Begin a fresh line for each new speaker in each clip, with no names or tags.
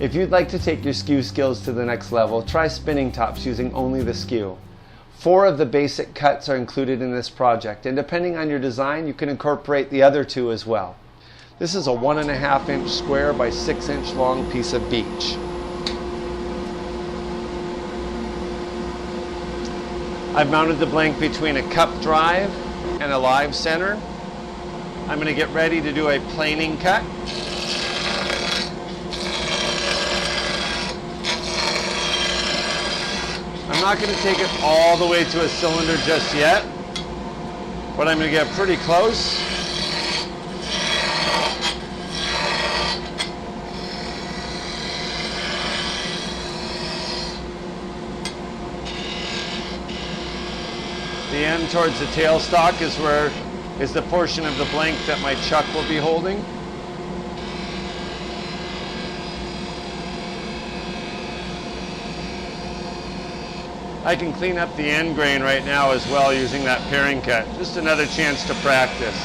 If you'd like to take your skew skills to the next level, try spinning tops using only the skew. 4 of the basic cuts are included in this project, and depending on your design, you can incorporate the other 2 as well. This is a 1.5 inch square by 6 inch long piece of beech. I've mounted the blank between a cup drive and a live center. I'm going to get ready to do a planing cut. I'm not going to take it all the way to a cylinder just yet, but I'm going to get pretty close. The end towards the tailstock is the portion of the blank that my chuck will be holding. I can clean up the end grain right now as well using that paring cut. Just another chance to practice.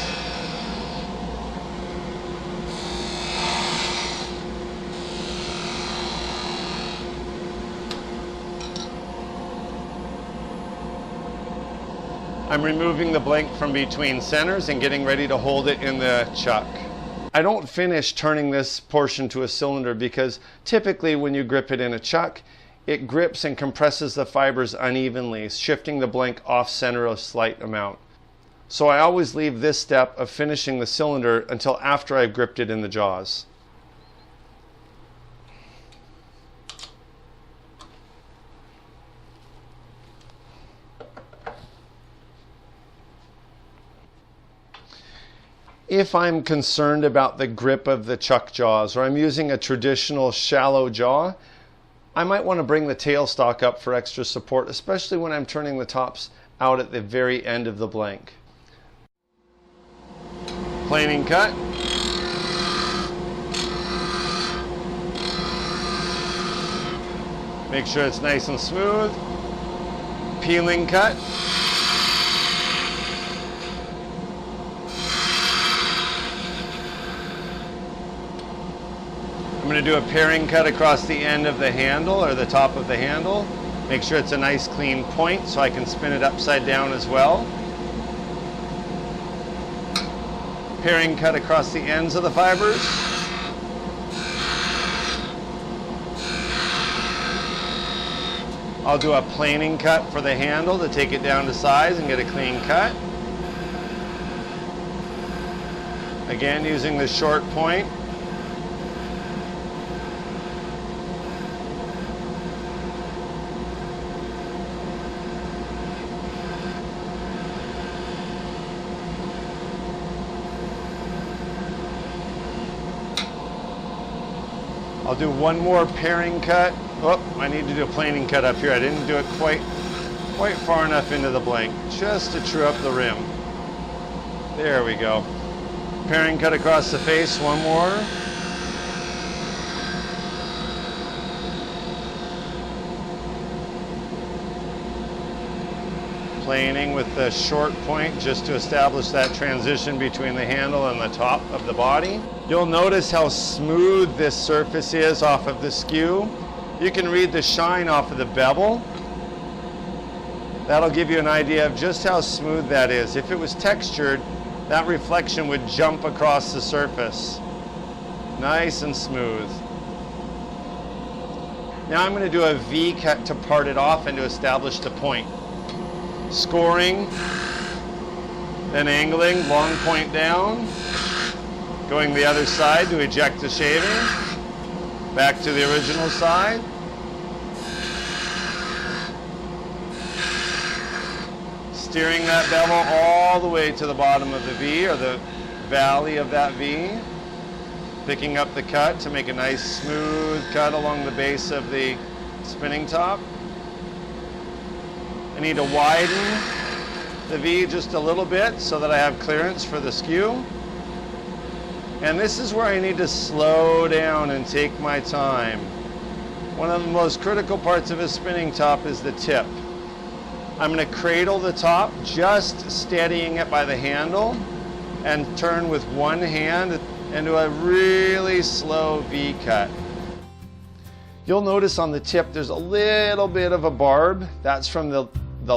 I'm removing the blank from between centers and getting ready to hold it in the chuck. I don't finish turning this portion to a cylinder because typically when you grip it in a chuck, it grips and compresses the fibers unevenly, shifting the blank off center a slight amount. So I always leave this step of finishing the cylinder until after I've gripped it in the jaws. If I'm concerned about the grip of the chuck jaws, or I'm using a traditional shallow jaw, I might want to bring the tailstock up for extra support, especially when I'm turning the tops out at the very end of the blank. Planing cut. Make sure it's nice and smooth. Peeling cut. I'm going to do a paring cut across the end of the handle or the top of the handle. Make sure it's a nice clean point so I can spin it upside down as well. Paring cut across the ends of the fibers. I'll do a planing cut for the handle to take it down to size and get a clean cut. Again, using the short point. I'll do one more paring cut. Oh, I need to do a planing cut up here. I didn't do it quite far enough into the blank, just to true up the rim. There we go. Paring cut across the face, one more. Planing with the short point just to establish that transition between the handle and the top of the body. You'll notice how smooth this surface is off of the skew. You can read the shine off of the bevel. That'll give you an idea of just how smooth that is. If it was textured, that reflection would jump across the surface. Nice and smooth. Now I'm going to do a V cut to part it off and to establish the point. Scoring, then angling, long point down, going the other side to eject the shaving, back to the original side, steering that bevel all the way to the bottom of the V or the valley of that V, picking up the cut to make a nice smooth cut along the base of the spinning top. I need to widen the V just a little bit so that I have clearance for the skew. And this is where I need to slow down and take my time. One of the most critical parts of a spinning top is the tip. I'm going to cradle the top, just steadying it by the handle, and turn with one hand and do a really slow V cut. You'll notice on the tip there's a little bit of a barb. That's from the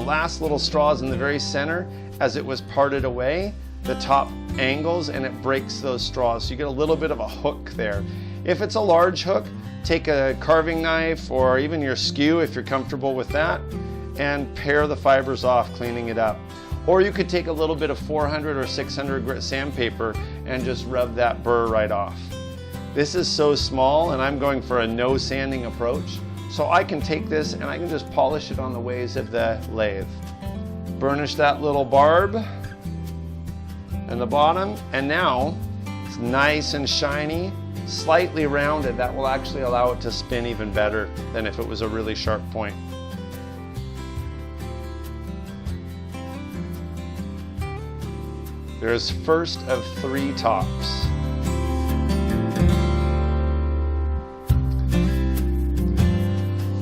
last little straws in the very center. As it was parted away, the top angles and it breaks those straws. So you get a little bit of a hook there. If it's a large hook, take a carving knife or even your skew if you're comfortable with that and pare the fibers off, cleaning it up. Or you could take a little bit of 400 or 600 grit sandpaper and just rub that burr right off. This is so small and I'm going for a no sanding approach. So I can take this and I can just polish it on the ways of the lathe. Burnish that little barb and the bottom, and now it's nice and shiny, slightly rounded. That will actually allow it to spin even better than if it was a really sharp point. There's first of 3 tops.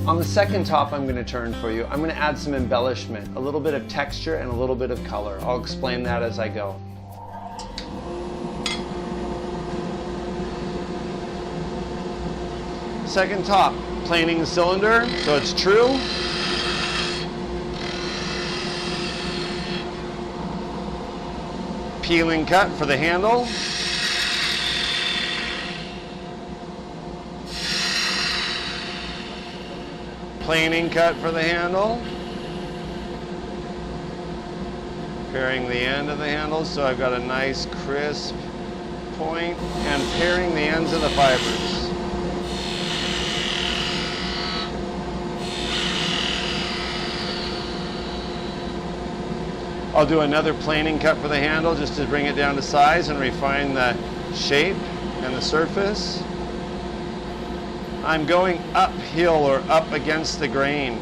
On the second top I'm going to turn for you, I'm going to add some embellishment, a little bit of texture and a little bit of color. I'll explain that as I go. Second top, planing the cylinder so it's true. Peeling cut for the handle. Planing cut for the handle. Paring the end of the handle so I've got a nice crisp point, and paring the ends of the fibers. I'll do another planing cut for the handle just to bring it down to size and refine the shape and the surface. I'm going uphill or up against the grain.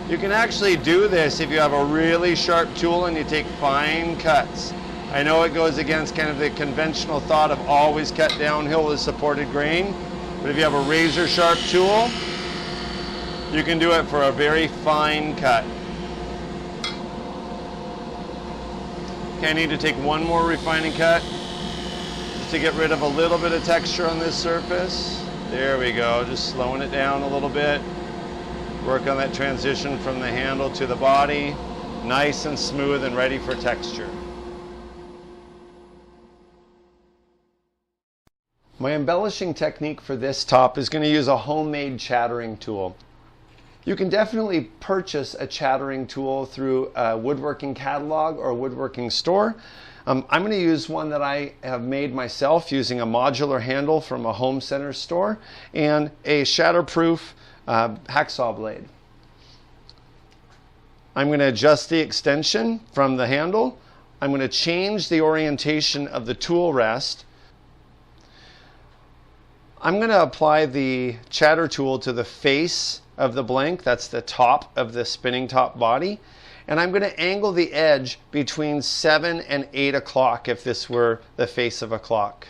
You can actually do this if you have a really sharp tool and you take fine cuts. I know it goes against kind of the conventional thought of always cut downhill with supported grain, but if you have a razor sharp tool, you can do it for a very fine cut. Okay, I need to take one more refining cut just to get rid of a little bit of texture on this surface. There we go, just slowing it down a little bit. Work on that transition from the handle to the body. Nice and smooth and ready for texture. My embellishing technique for this top is going to use a homemade chattering tool. You can definitely purchase a chattering tool through a woodworking catalog or a woodworking store. I'm going to use one that I have made myself using a modular handle from a home center store and a shatterproof hacksaw blade. I'm going to adjust the extension from the handle. I'm going to change the orientation of the tool rest. I'm going to apply the chatter tool to the face of the blank. That's the top of the spinning top body. And I'm going to angle the edge between 7 and 8 o'clock if this were the face of a clock.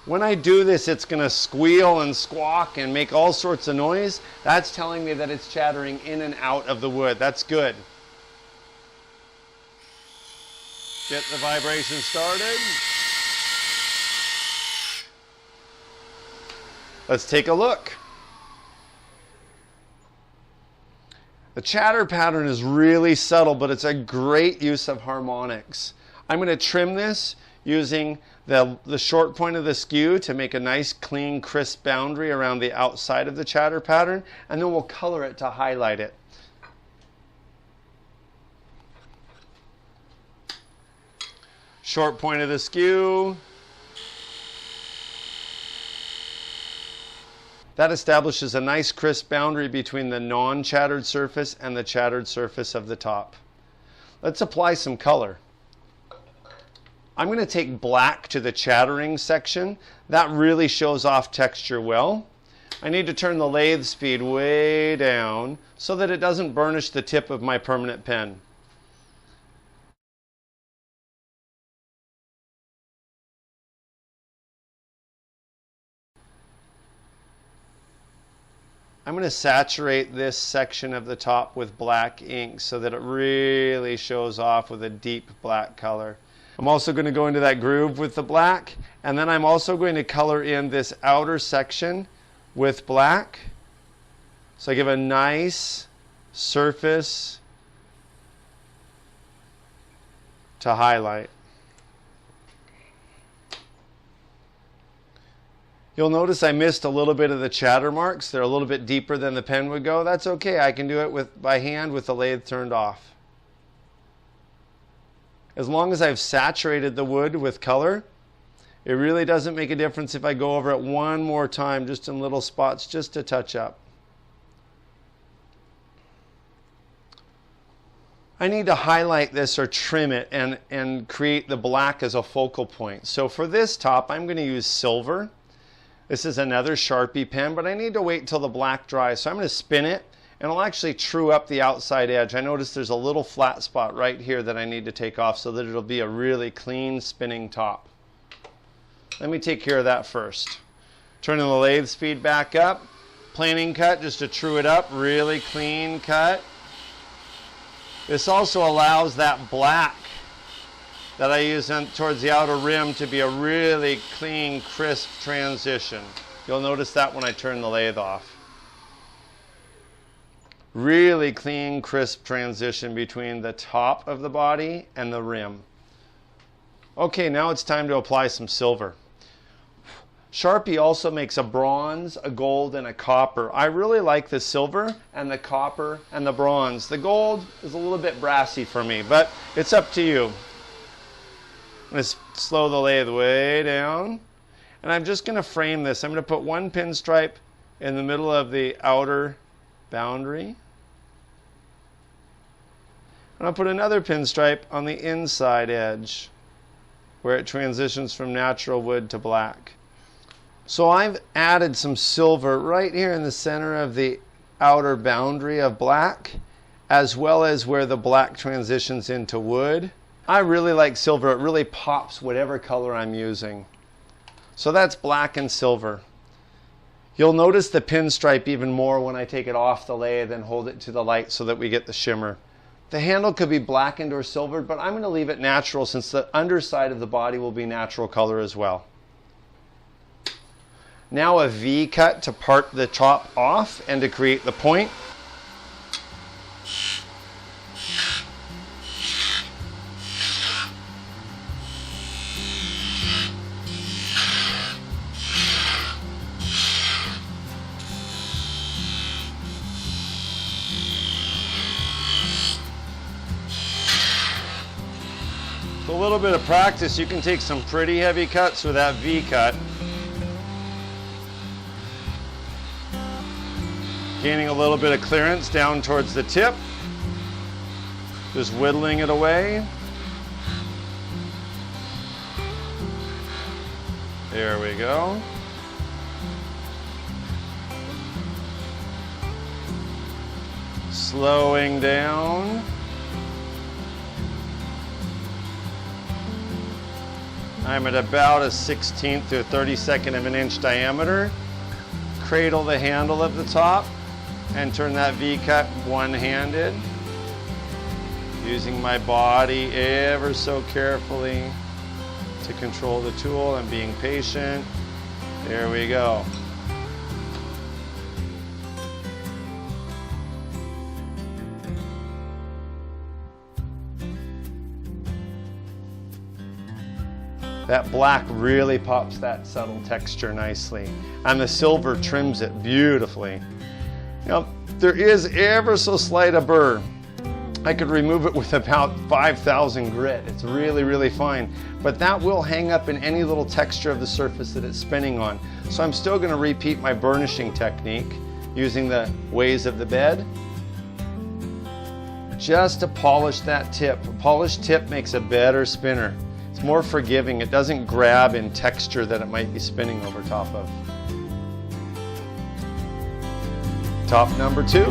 When I do this, it's going to squeal and squawk and make all sorts of noise. That's telling me that it's chattering in and out of the wood. That's good. Get the vibration started. Let's take a look. The chatter pattern is really subtle, but it's a great use of harmonics. I'm going to trim this using the short point of the skew to make a nice, clean, crisp boundary around the outside of the chatter pattern, and then we'll color it to highlight it. Short point of the skew. That establishes a nice crisp boundary between the non-chattered surface and the chattered surface of the top. Let's apply some color. I'm going to take black to the chattering section. That really shows off texture well. I need to turn the lathe speed way down so that it doesn't burnish the tip of my permanent pen. I'm going to saturate this section of the top with black ink so that it really shows off with a deep black color. I'm also going to go into that groove with the black, and then I'm also going to color in this outer section with black. So I give a nice surface to highlight. You'll notice I missed a little bit of the chatter marks. They're a little bit deeper than the pen would go. That's okay. I can do it by hand with the lathe turned off. As long as I've saturated the wood with color, it really doesn't make a difference if I go over it one more time, just in little spots, just to touch up. I need to highlight this or trim it and create the black as a focal point. So for this top, I'm going to use silver. This is another Sharpie pen, but I need to wait till the black dries. So I'm going to spin it, and I'll actually true up the outside edge. I notice there's a little flat spot right here that I need to take off so that it'll be a really clean spinning top. Let me take care of that first. Turning the lathe speed back up. Planing cut just to true it up. Really clean cut. This also allows that black that I use towards the outer rim to be a really clean, crisp transition. You'll notice that when I turn the lathe off. Really clean, crisp transition between the top of the body and the rim. Okay, now it's time to apply some silver. Sharpie also makes a bronze, a gold, and a copper. I really like the silver and the copper and the bronze. The gold is a little bit brassy for me, but it's up to you. I'm going to slow the lathe way down, and I'm just going to frame this. I'm going to put one pinstripe in the middle of the outer boundary. And I'll put another pinstripe on the inside edge where it transitions from natural wood to black. So I've added some silver right here in the center of the outer boundary of black, as well as where the black transitions into wood. I really like silver. It really pops whatever color I'm using. So that's black and silver. You'll notice the pinstripe even more when I take it off the lathe and hold it to the light so that we get the shimmer. The handle could be blackened or silvered, but I'm going to leave it natural since the underside of the body will be natural color as well. Now a V cut to part the top off and to create the point. With a little bit of practice, you can take some pretty heavy cuts with that V cut. Gaining a little bit of clearance down towards the tip. Just whittling it away. There we go. Slowing down. I'm at about a 1/16 to a 32nd of an inch diameter. Cradle the handle of the top and turn that V cut one-handed, using my body ever so carefully to control the tool and being patient. There we go. That black really pops that subtle texture nicely, and the silver trims it beautifully. Now, there is ever so slight a burr. I could remove it with about 5,000 grit. It's really, really fine, but that will hang up in any little texture of the surface that it's spinning on. So I'm still going to repeat my burnishing technique using the ways of the bed, just to polish that tip. A polished tip makes a better spinner. It's more forgiving. It doesn't grab in texture that it might be spinning over top of. Top number 2.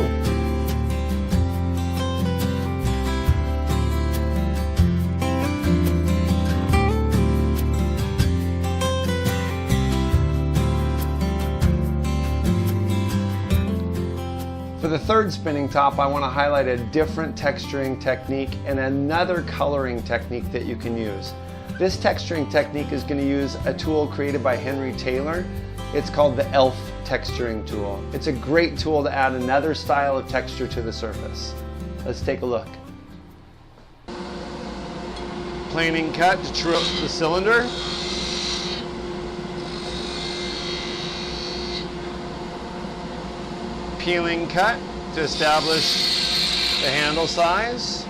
For the third spinning top, I want to highlight a different texturing technique and another coloring technique that you can use. This texturing technique is going to use a tool created by Henry Taylor. It's called the ELF texturing tool. It's a great tool to add another style of texture to the surface. Let's take a look. Planing cut to true up the cylinder. Peeling cut to establish the handle size.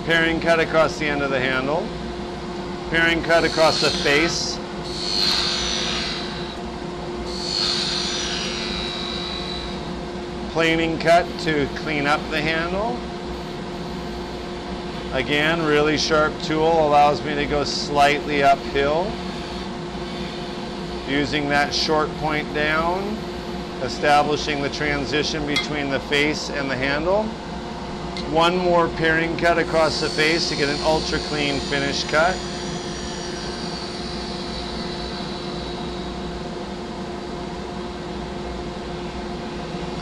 Paring cut across the end of the handle. Paring cut across the face. Planing cut to clean up the handle. Again, really sharp tool, allows me to go slightly uphill. Using that short point down, establishing the transition between the face and the handle. One more paring cut across the face to get an ultra clean finish cut.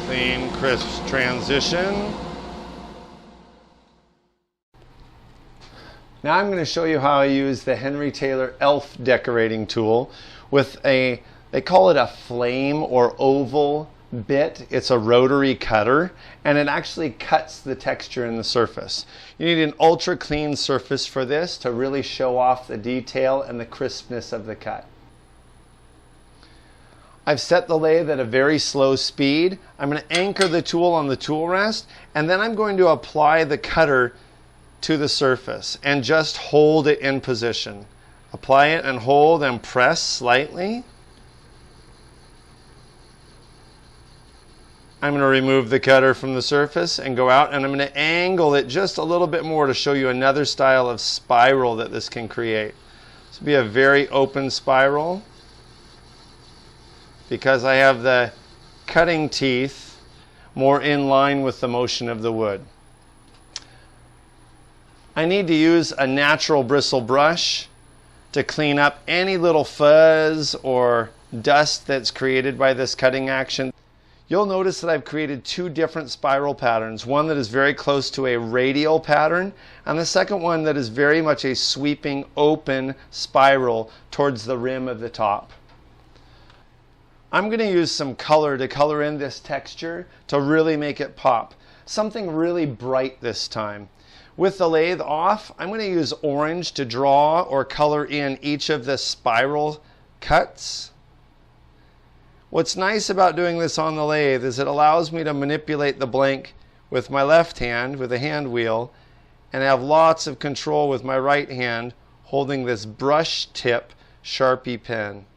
Clean, crisp transition. Now I'm going to show you how I use the Henry Taylor ELF decorating tool with they call it a flame or oval bit. It's a rotary cutter, and it actually cuts the texture in the surface. You need an ultra clean surface for this to really show off the detail and the crispness of the cut. I've set the lathe at a very slow speed. I'm going to anchor the tool on the tool rest, and then I'm going to apply the cutter to the surface and just hold it in position. Apply it and hold and press slightly. I'm going to remove the cutter from the surface and go out, and I'm going to angle it just a little bit more to show you another style of spiral that this can create. This will be a very open spiral because I have the cutting teeth more in line with the motion of the wood. I need to use a natural bristle brush to clean up any little fuzz or dust that's created by this cutting action. You'll notice that I've created two different spiral patterns, one that is very close to a radial pattern, and the second one that is very much a sweeping open spiral towards the rim of the top. I'm going to use some color to color in this texture to really make it pop. Something really bright this time. With the lathe off, I'm going to use orange to draw or color in each of the spiral cuts. What's nice about doing this on the lathe is it allows me to manipulate the blank with my left hand with a hand wheel and have lots of control with my right hand holding this brush tip Sharpie pen.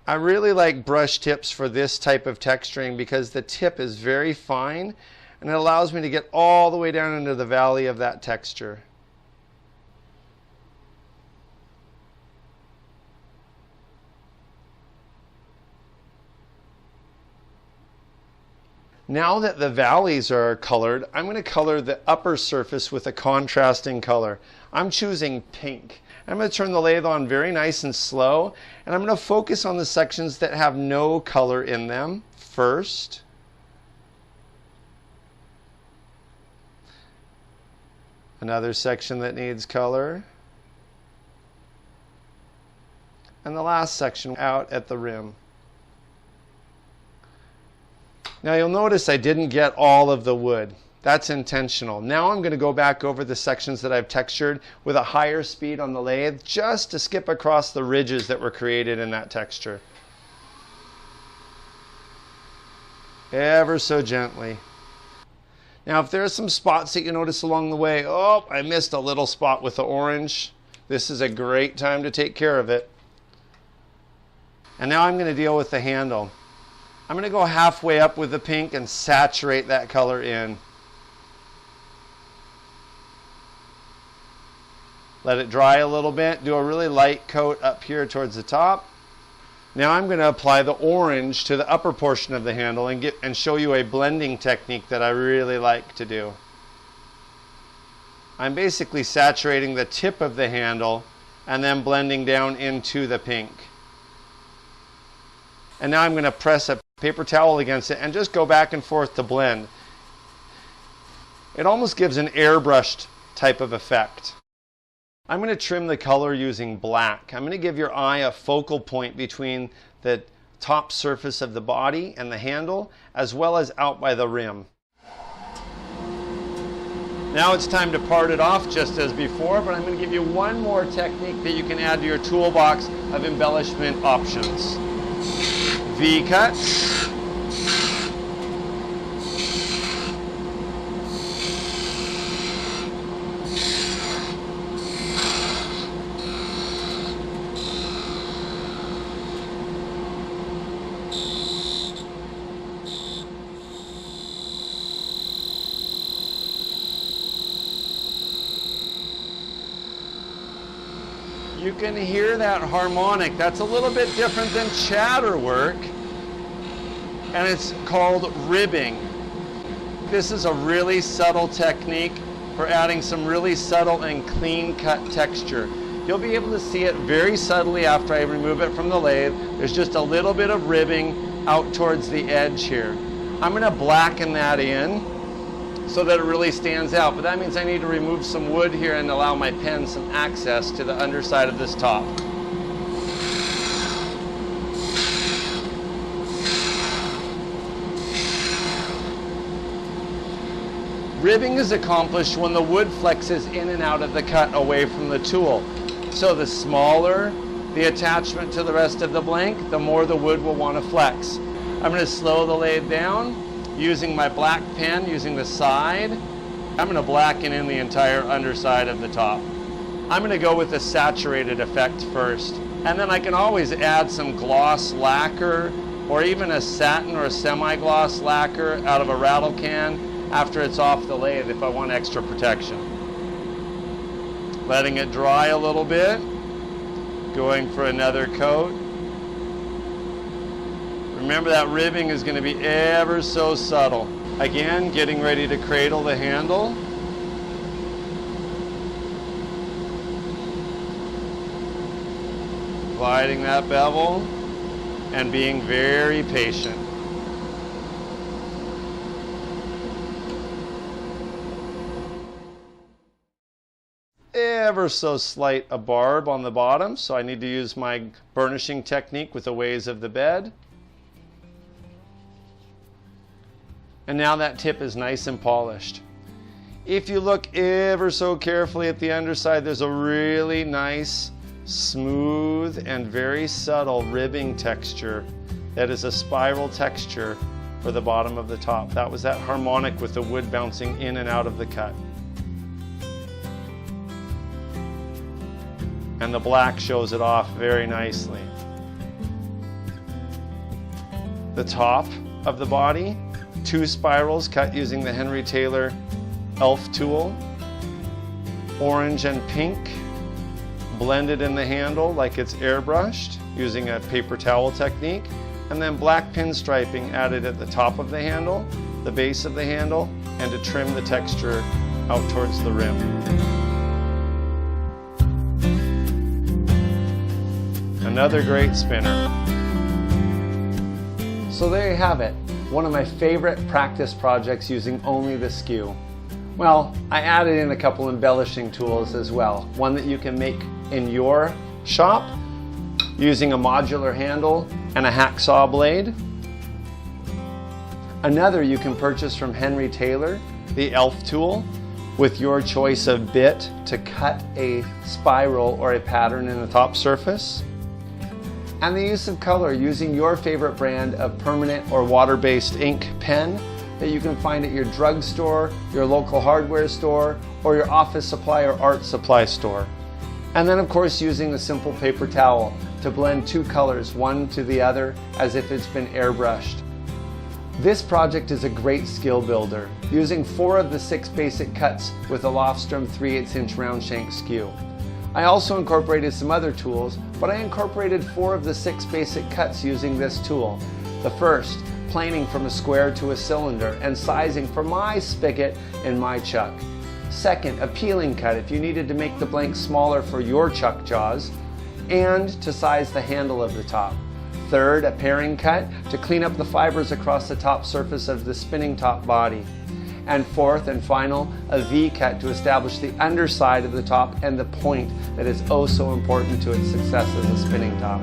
I really like brush tips for this type of texturing because the tip is very fine and it allows me to get all the way down into the valley of that texture. Now that the valleys are colored, I'm going to color the upper surface with a contrasting color. I'm choosing pink. I'm going to turn the lathe on very nice and slow, and I'm going to focus on the sections that have no color in them first. Another section that needs color. And the last section out at the rim. Now you'll notice I didn't get all of the wood. That's intentional. Now I'm going to go back over the sections that I've textured with a higher speed on the lathe just to skip across the ridges that were created in that texture. Ever so gently. Now if there are some spots that you notice along the way, oh, I missed a little spot with the orange. This is a great time to take care of it. And now I'm going to deal with the handle. I'm going to go halfway up with the pink and saturate that color in. Let it dry a little bit. Do a really light coat up here towards the top. Now I'm going to apply the orange to the upper portion of the handle and show you a blending technique that I really like to do. I'm basically saturating the tip of the handle and then blending down into the pink. And now I'm going to press a paper towel against it and just go back and forth to blend. It almost gives an airbrushed type of effect. I'm going to trim the color using black. I'm going to give your eye a focal point between the top surface of the body and the handle, as well as out by the rim. Now it's time to part it off just as before, but I'm going to give you one more technique that you can add to your toolbox of embellishment options. V-cuts. You can hear that harmonic. That's a little bit different than chatter work, and it's called ribbing. This is a really subtle technique for adding some really subtle and clean cut texture. You'll be able to see it very subtly after I remove it from the lathe. There's just a little bit of ribbing out towards the edge here. I'm going to blacken that in so that it really stands out, but that means I need to remove some wood here and allow my pen some access to the underside of this top. Ribbing is accomplished when the wood flexes in and out of the cut away from the tool. So the smaller the attachment to the rest of the blank, the more the wood will want to flex. I'm going to slow the lathe down using my black pen, using the side. I'm going to blacken in the entire underside of the top. I'm going to go with the saturated effect first, and then I can always add some gloss lacquer or even a satin or a semi-gloss lacquer out of a rattle can after it's off the lathe if I want extra protection. Letting it dry a little bit, going for another coat. Remember, that ribbing is going to be ever so subtle. Again, getting ready to cradle the handle. Gliding that bevel and being very patient. Ever so slight a barb on the bottom, so I need to use my burnishing technique with the ways of the bed. And now that tip is nice and polished. If you look ever so carefully at the underside, there's a really nice, smooth, and very subtle ribbing texture that is a spiral texture for the bottom of the top. That was that harmonic with the wood bouncing in and out of the cut. And the black shows it off very nicely. The top of the body, 2 spirals cut using the Henry Taylor ELF tool. Orange and pink blended in the handle like it's airbrushed using a paper towel technique. And then black pinstriping added at the top of the handle, the base of the handle, and to trim the texture out towards the rim. Another great spinner. So there you have it. One of my favorite practice projects using only the Skew. Well, I added in a couple embellishing tools as well. One that you can make in your shop using a modular handle and a hacksaw blade. Another you can purchase from Henry Taylor, the ELF tool, with your choice of bit to cut a spiral or a pattern in the top surface. And the use of color using your favorite brand of permanent or water-based ink pen that you can find at your drugstore, your local hardware store, or your office supply or art supply store. And then of course using the simple paper towel to blend 2 colors, one to the other, as if it's been airbrushed. This project is a great skill builder, using 4 of the 6 basic cuts with a Lofstrom 3/8" round shank skew. I also incorporated some other tools, but I incorporated 4 of the 6 basic cuts using this tool. The first, planing from a square to a cylinder and sizing for my spigot and my chuck. Second, a peeling cut if you needed to make the blank smaller for your chuck jaws, and to size the handle of the top. Third, a paring cut to clean up the fibers across the top surface of the spinning top body. And fourth and final, a V-cut to establish the underside of the top and the point that is oh so important to its success as a spinning top.